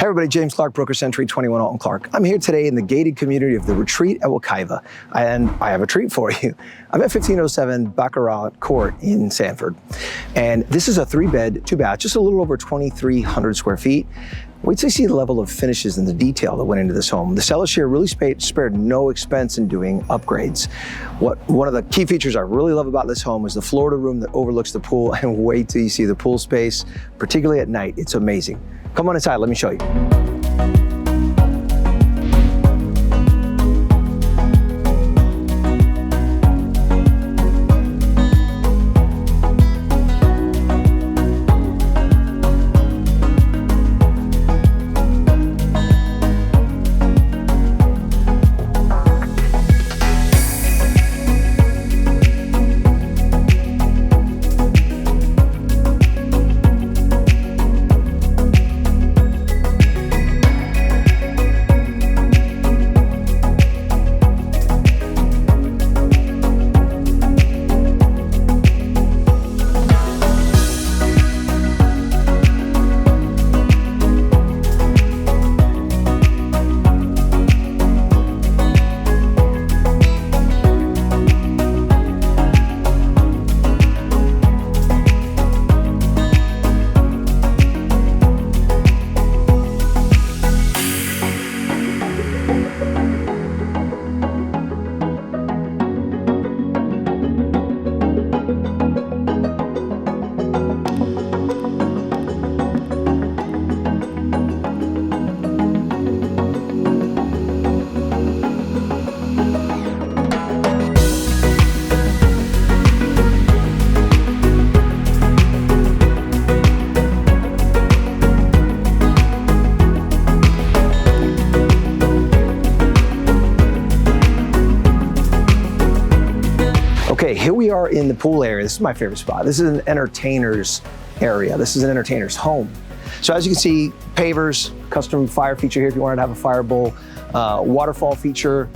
Hi everybody, James Clark, Broker Century 21 Alton Clark. I'm here today in the gated community of the Retreat at Wekiva, and I have a treat for you. I'm at 1507 Baccarat Court in Sanford, and this is a 3-bed, 2-bath, just a little over 2,300 square feet. Wait till you see the level of finishes and the detail that went into this home. The sellers here really spared no expense in doing upgrades. One of the key features I really love about this home is the Florida room that overlooks the pool, and wait till you see the pool space, particularly at night. It's amazing. Come on inside, let me show you. Okay, here we are in the pool area. This is my favorite spot. This is an entertainer's area. This is an entertainer's home. So as you can see, pavers, custom fire feature here if you wanted to have a fire bowl, waterfall feature.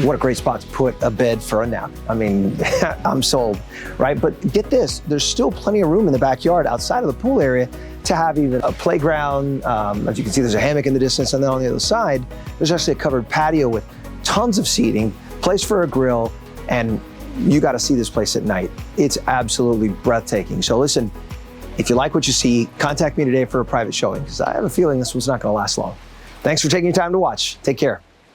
What a great spot to put a bed for a nap. I mean, I'm sold, right? But get this, there's still plenty of room in the backyard outside of the pool area to have even a playground. As you can see, there's a hammock in the distance, and then on the other side, there's actually a covered patio with tons of seating, place for a grill, and you got to see this place at night. It's absolutely breathtaking. So listen, if you like what you see, contact me today for a private showing, because I have a feeling this one's not going to last long. Thanks for taking your time to watch. Take care.